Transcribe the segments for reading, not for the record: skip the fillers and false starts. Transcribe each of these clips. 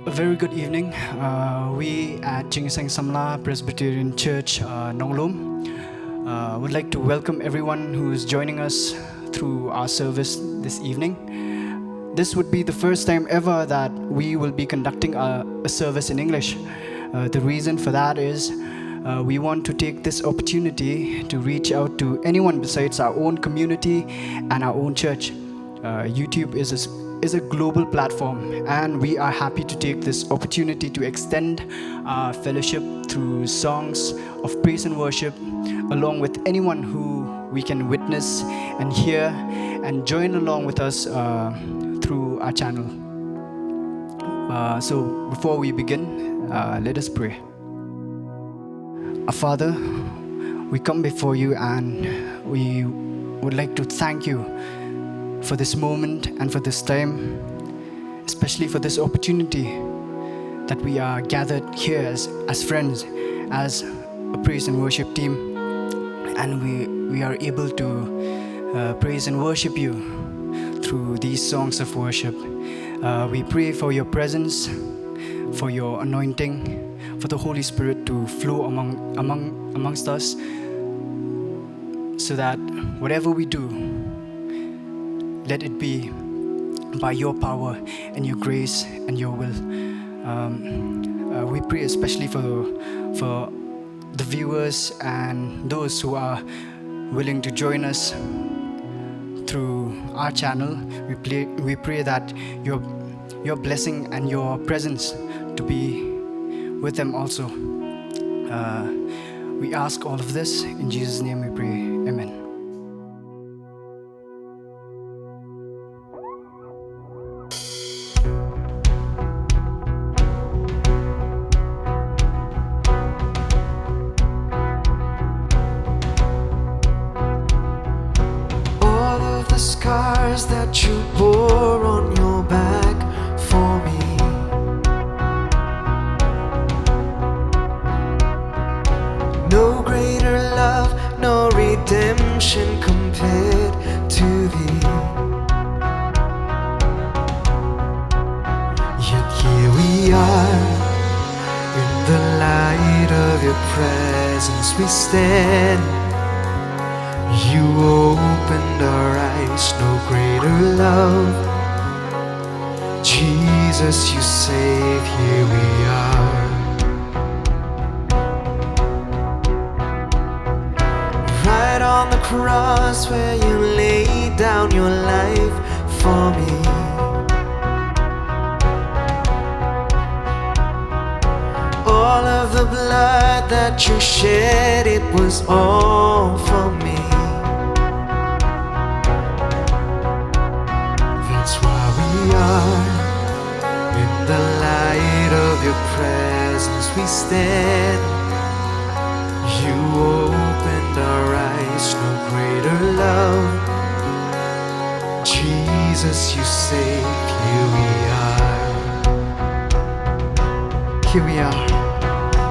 A very good evening. We at Jingiaseng Samla Presbyterian Church Nonglum would like to welcome everyone who is joining us through our service this evening. This would be the first time ever that we will be conducting a service in English. The reason for that is we want to take this opportunity to reach out to anyone besides our own community and our own church. YouTube is a global platform, and we are happy to take this opportunity to extend our fellowship through songs of praise and worship, along with anyone who we can witness and hear and join along with us through our channel. So before we begin, let us pray. Our Father, we come before you and we would like to thank you for this moment and for this time, especially for this opportunity that we are gathered here as friends, as a praise and worship team, and we are able to praise and worship you through these songs of worship. We pray for your presence, for your anointing, for the Holy Spirit to flow amongst us, so that whatever we do, let it be by your power and your grace and your will. We pray especially for the viewers and those who are willing to join us through our channel. We pray that your blessing and your presence to be with them also. We ask all of this in Jesus' name we pray. Amen. Scars that you bore on your back for me, no greater love, no redemption compared to thee. Yet here we are, in the light of your presence we stand. You opened our eyes, no greater love. Jesus, you save, here we are. Right on the cross where you laid down your life for me. All of the blood that you shed, it was all for me. In the light of your presence we stand. You opened our eyes, no greater love. Jesus, you saved, here we are. Here we are.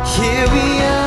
Here we are.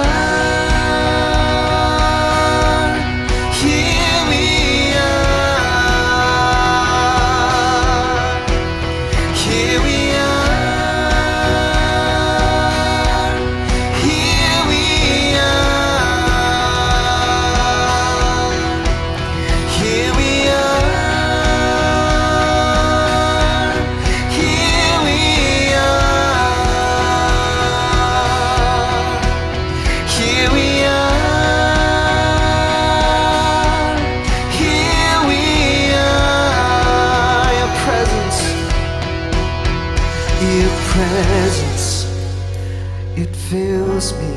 It fills me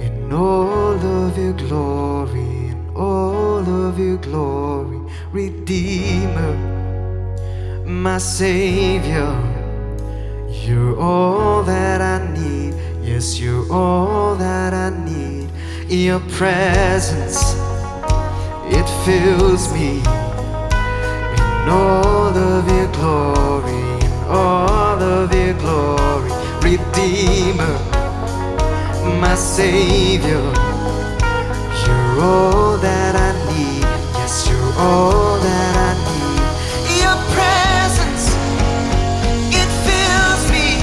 in all of your glory, in all of your glory. Redeemer, my Savior, you're all that I need. Yes, you're all that I need. Your presence, it fills me in all of your glory, in all of your glory. Redeemer, my Savior, you're all that I need. Yes, you're all that I need. Your presence, it fills me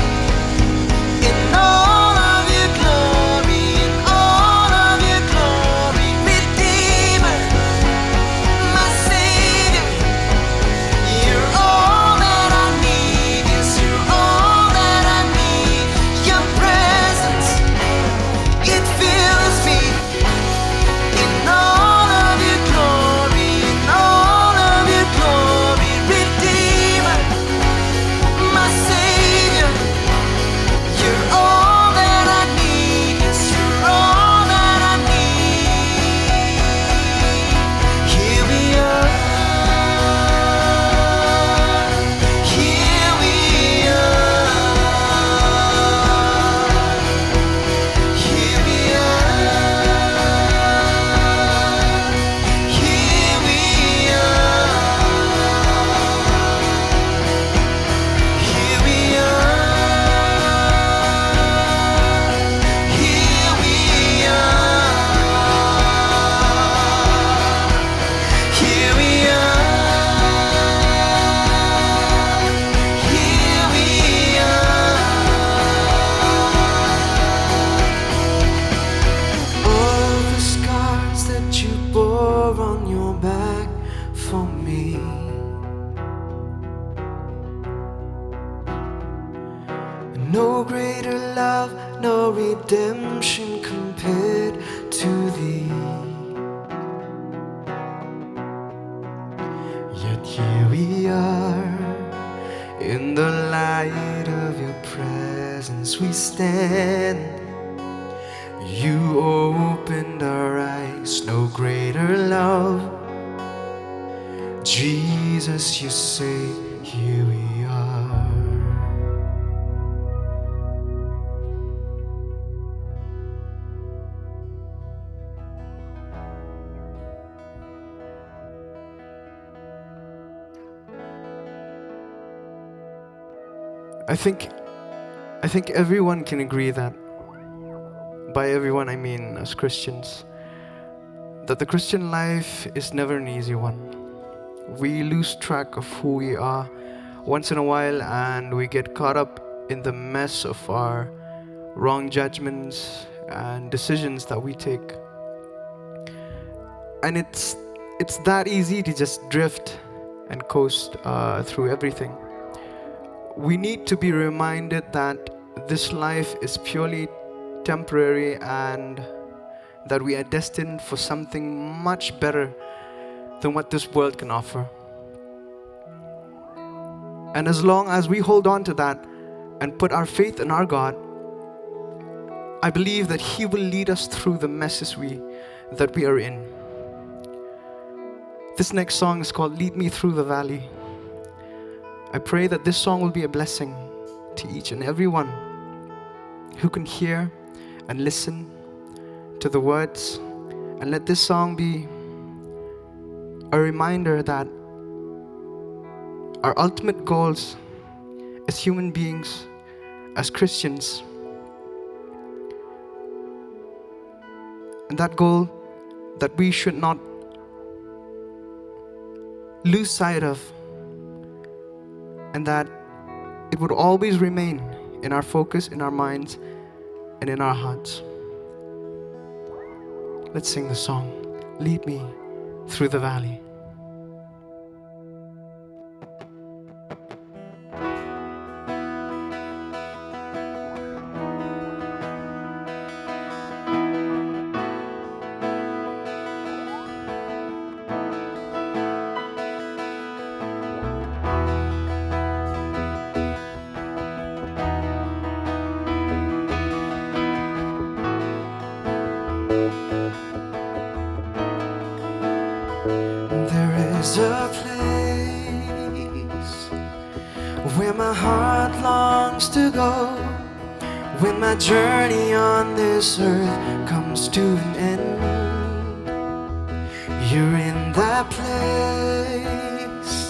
no redemption compared to thee. Yet here we are, in the light of your presence we stand. You opened our eyes, no greater love. Jesus, you say, here we are. I think everyone can agree that, by everyone I mean as Christians, that the Christian life is never an easy one. We lose track of who we are once in a while, and we get caught up in the mess of our wrong judgments and decisions that we take. And it's that easy to just drift and coast through everything. We need to be reminded that this life is purely temporary and that we are destined for something much better than what this world can offer. And as long as we hold on to that and put our faith in our God, I believe that He will lead us through the messes that we are in. This next song is called Lead Me Through the Valley. I pray that this song will be a blessing to each and every one who can hear and listen to the words, and let this song be a reminder that our ultimate goals as human beings, as Christians, and that goal that we should not lose sight of, and that it would always remain in our focus, in our minds, and in our hearts. Let's sing the song, Lead Me Through the Valley. There's a place where my heart longs to go when my journey on this earth comes to an end. You're in that place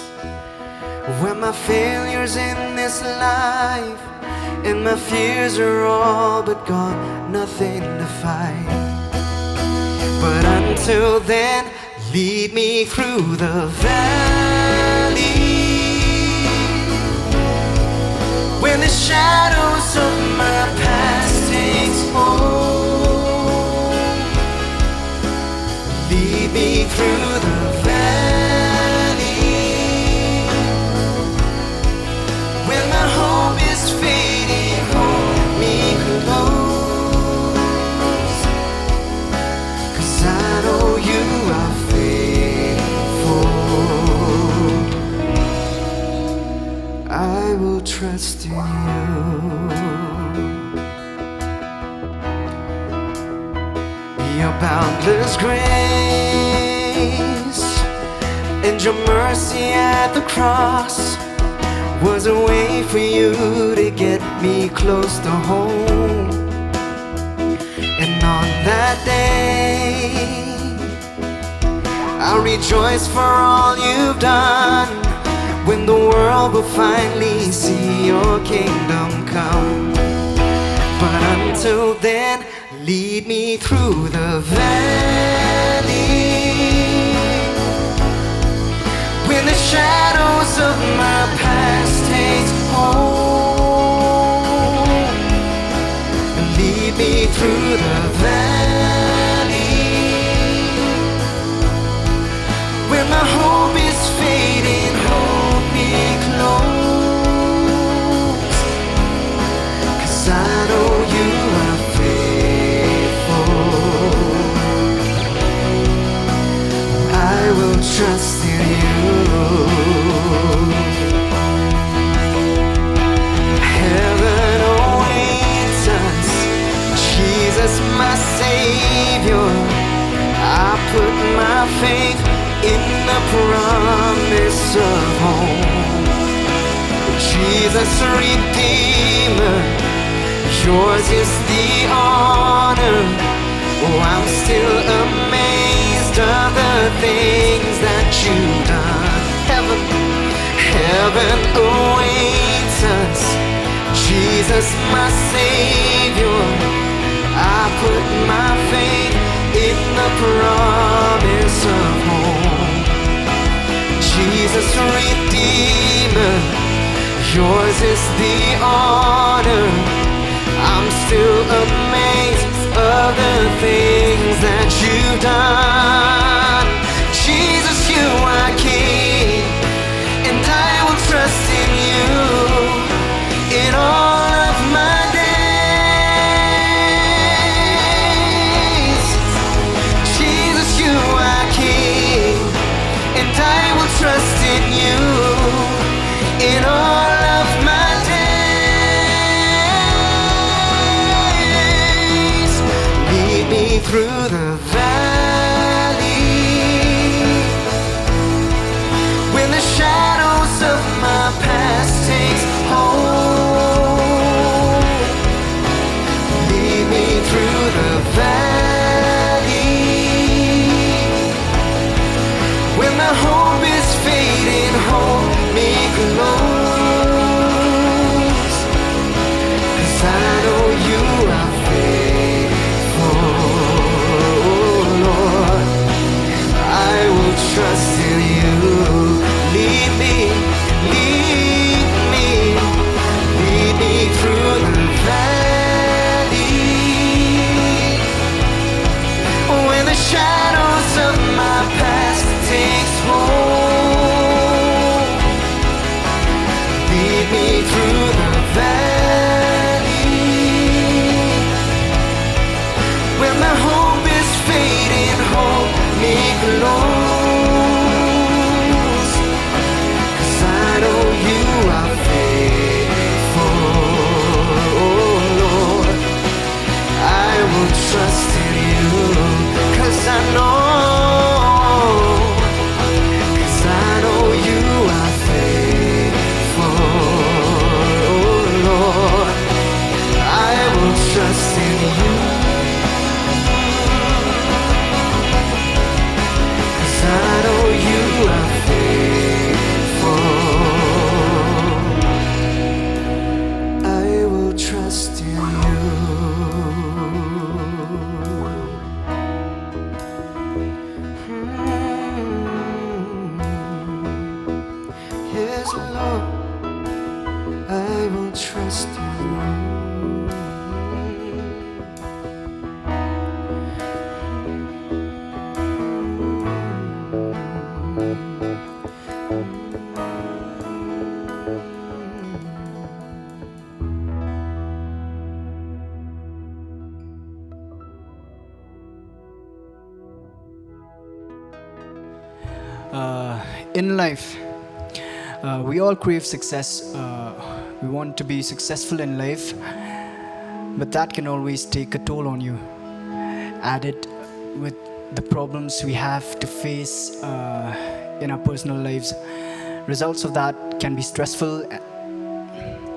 where my failures in this life and my fears are all but gone, nothing to fight. But until then, lead me through the valley when the shadows of my past takes hold. Lead me through the valley when my hope is fading. Hold me close, 'cause I know you are I will trust in you. Your boundless grace and your mercy at the cross was a way for you to get me close to home. And on that day, I'll rejoice for all you've done, when the world will finally see your kingdom come. But until then, lead me through the valley when the shadows of my past takes hold. Lead me through the valley when my hope is fading. Hold me close, 'cause I know you are trust in you. Heaven awaits us, Jesus my Savior. I put my faith in the promise of home. Jesus Redeemer, yours is the honor. Oh, I'm still amazed of the things that you've done. Heaven awaits us, Jesus my Savior. I put my faith in the promise of home. Jesus Redeemer, yours is the honor. I'm still amazed of the things that you've done. Jesus, you are King, and I will trust in you in all of my days. Jesus, you are King, and I will trust in you in all of my days. Lead me through the valley when the shadows of my past takes hold. Lead me through the valley when my hope is fading. Hold me close, 'cause I know you are faithful, Lord. I will trust in you. Lead me, lead me, lead me through the valley when the shadows of my past takes hold. Lead me through the valley when my hope is fading. Hold me close, 'cause I know you are faithful, Lord. I will trust in you, 'cause I know you are faithful, Lord. I will trust in you, 'cause I know you are faithful. I will trust in you. Yes, Lord, I will trust in you. In life, we all crave success. We want to be successful in life, but that can always take a toll on you. Add it with the problems we have to face in our personal lives. Results of that can be stressful,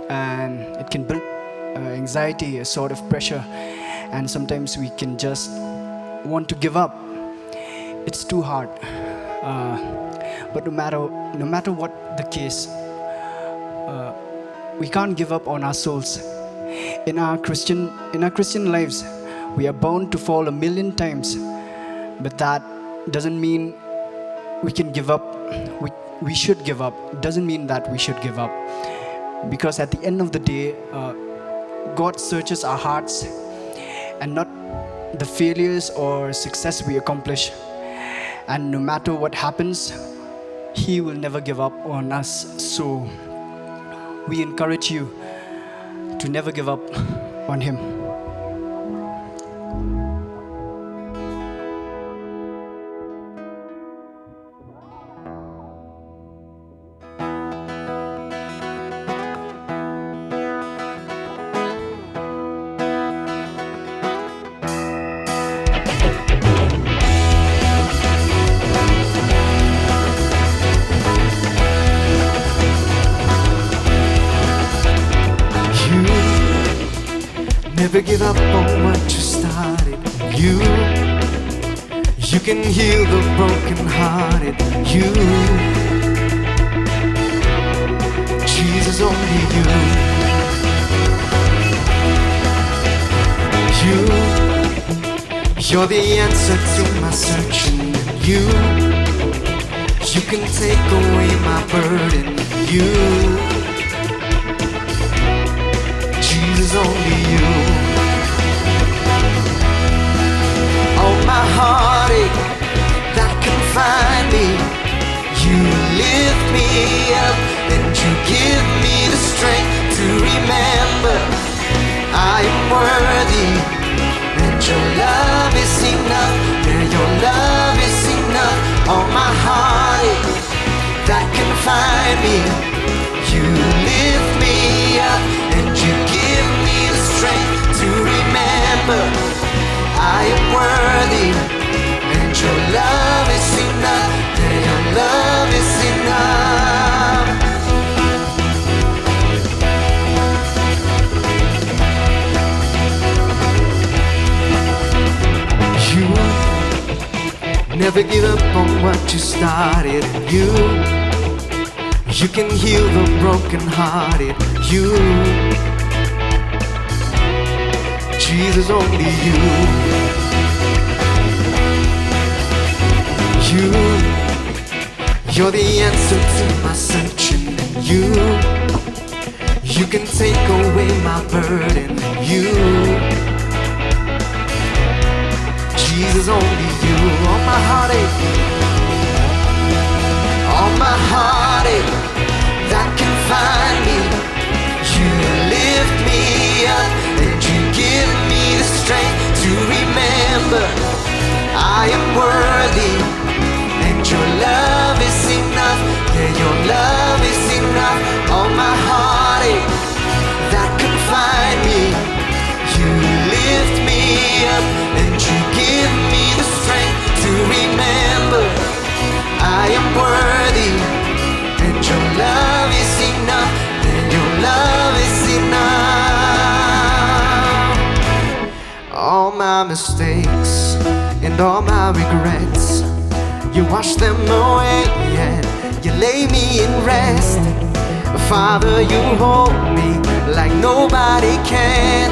and it can build anxiety, a sort of pressure, and sometimes we can just want to give up. It's too hard. But no matter what the case, we can't give up on our souls. In our Christian lives, we are bound to fall 1,000,000 times, but that doesn't mean we can give up. We should give up. Doesn't mean that we should give up, because at the end of the day, God searches our hearts and not the failures or success we accomplish. And no matter what happens, He will never give up on us. So we encourage you to never give up on Him. Never give up on what you started. You can heal the broken-hearted. Jesus, only you're the answer to my searching. You can take away my burden. Jesus, only you. All my heartache that can find me, you lift me up and you give me the strength to remember I am worthy and your love is enough. Yeah, your love is enough. All my heartache that can find me, you lift me up and you give me the strength to remember I am worthy and your love is enough. Yeah, your love is enough. You never give up on what you started. You can heal the broken-hearted. Jesus, only you're the answer to my searching. You can take away my burden. Jesus, only you. All my heartache, all my heartache that can find me, you lift me up and you give me the strength to remember I am worthy and your love is enough. Yeah, your love is enough. All my heartache that can find me, you lift me up and you give me the strength to remember I am worthy and your love is enough. And your love is enough. All my mistakes and all my regrets, you wash them away and you lay me in rest. Father, you hold me like nobody can.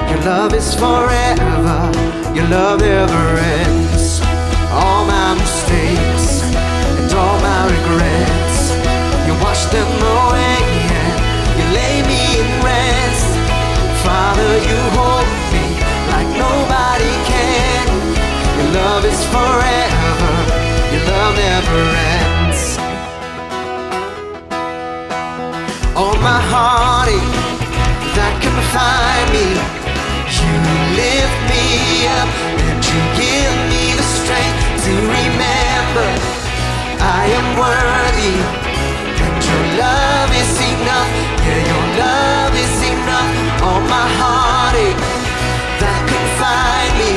Your love is forever, your love never ends. All my mistakes and all my regrets, you wash them away and you lay me in rest. Father, you hold me like nobody can. Your love is forever, your love never ends. All my heartache that can find me, you lift me up and you give me the strength to remember I am worthy and your love is enough. Yeah, your love is enough. All my heartache that can find me,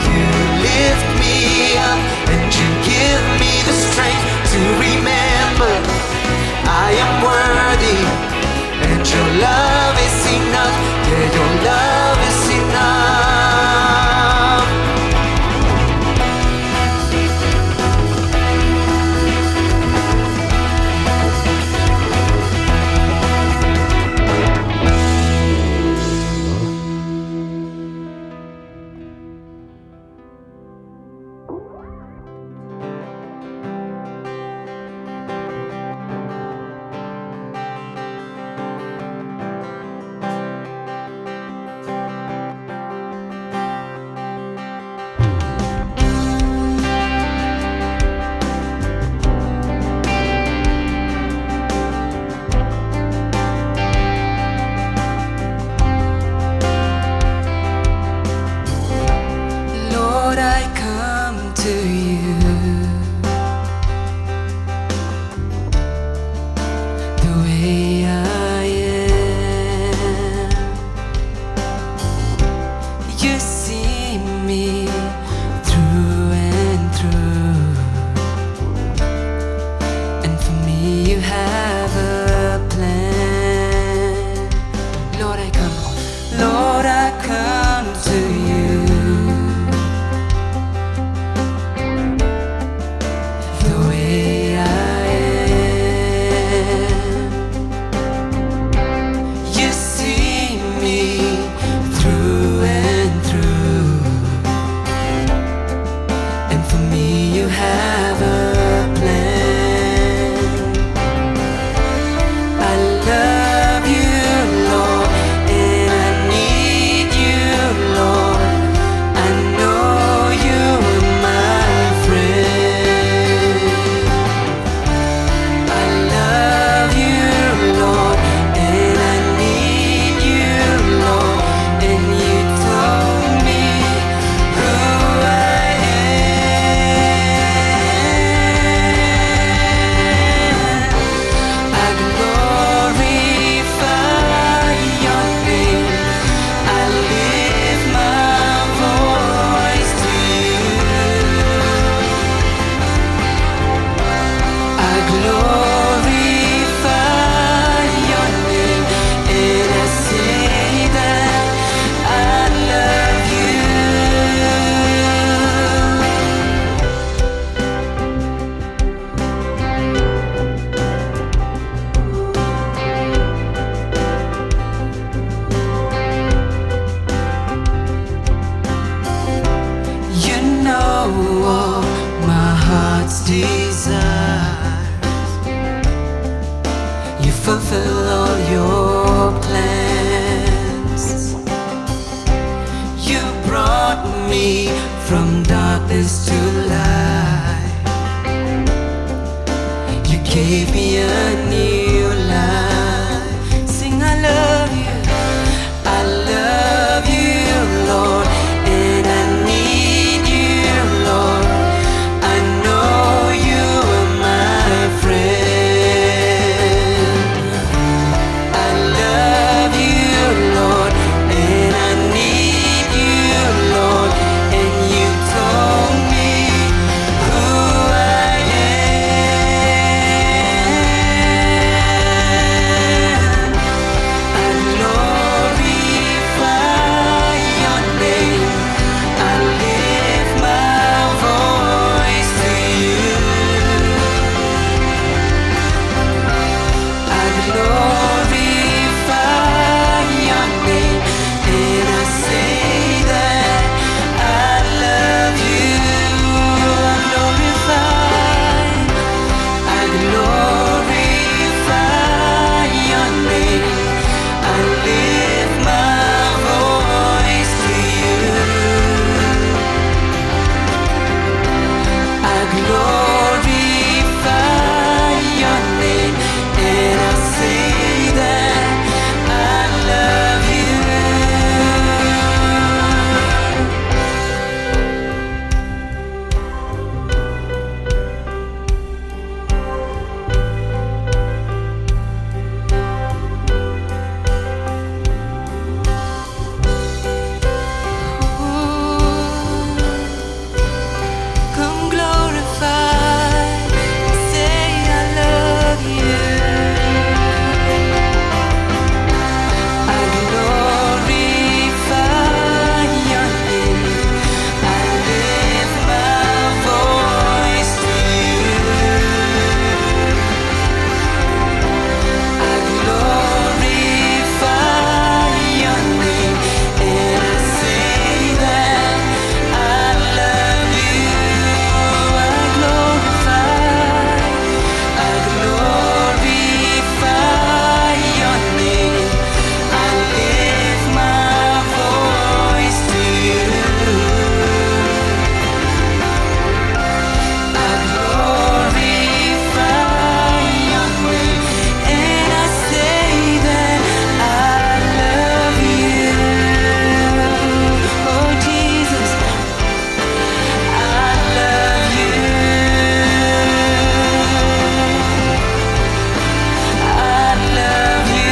you lift me up and you give me the strength to remember I am worthy and your love is enough. Yeah, your love is enough. desires. You fulfill all your plans. You brought me from darkness to light. You gave me a new life. Sing, I love you, I love you, Lord, and I need you, Lord. I know you are my friend. I love you, Lord, and I need you, Lord, and you told me who I am. I glorify your name. I lift my voice to you. I glorify your name, and I say that I love you. I glorify your name. I lift my voice to you. I glorify your name, and I say that I love you. Come glorify, say I love you. I glorify your name. I lift my voice to you. I glorify your name, and I say that I love you. I glorify your name. I lift my voice to you. I glorify your name, and I say that I love you. Oh Jesus, I love you. I love you.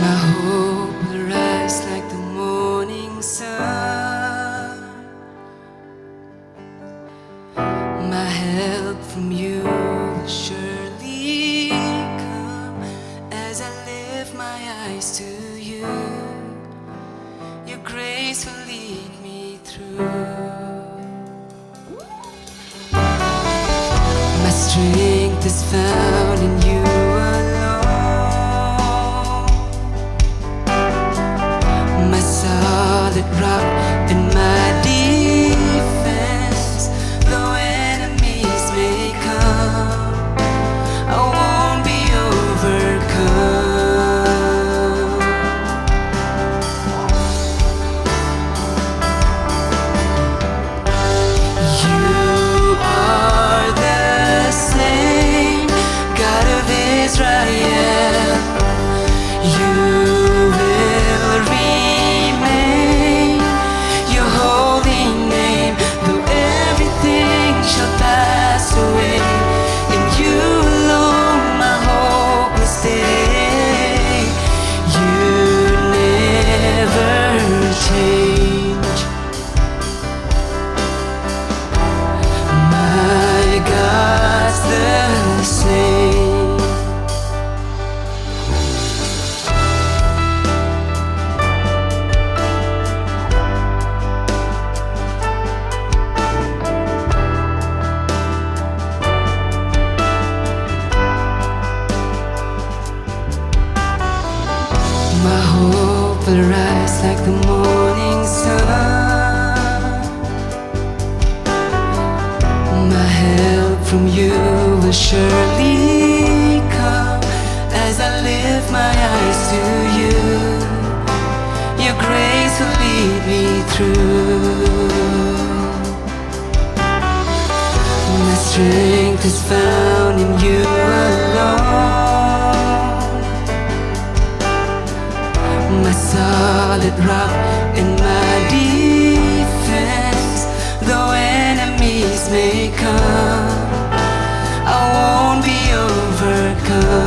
My hope will rise like the morning sun. My help from you will surely come as I lift my eyes to you. Your grace will lead me through. My strength is found in you alone. My solid rock and my defense. Though enemies may come, I won't be overcome. You are the same God will rise like the morning sun. My help from you will surely come as I lift my eyes to you. Your grace will lead me through. My strength is found in you alone, my solid rock and my defense. Though enemies may come, I won't be overcome.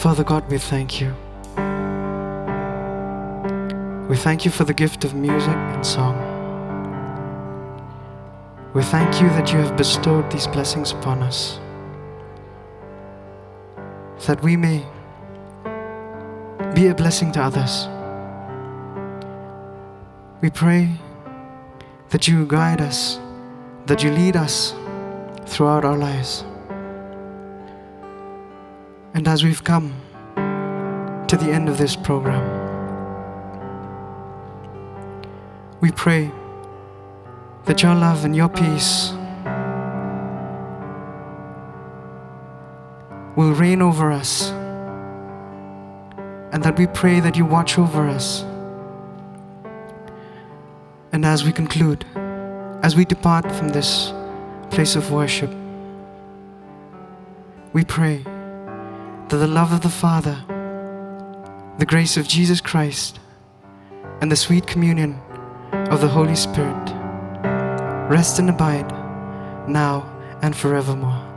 Father God, we thank you. We thank you for the gift of music and song. We thank you that you have bestowed these blessings upon us, that we may be a blessing to others. We pray that you guide us, that you lead us throughout our lives. And as we've come to the end of this program, we pray that your love and your peace will reign over us, and that we pray that you watch over us. And as we conclude, as we depart from this place of worship, we pray that the love of the Father, the grace of Jesus Christ, and the sweet communion of the Holy Spirit rest and abide now and forevermore.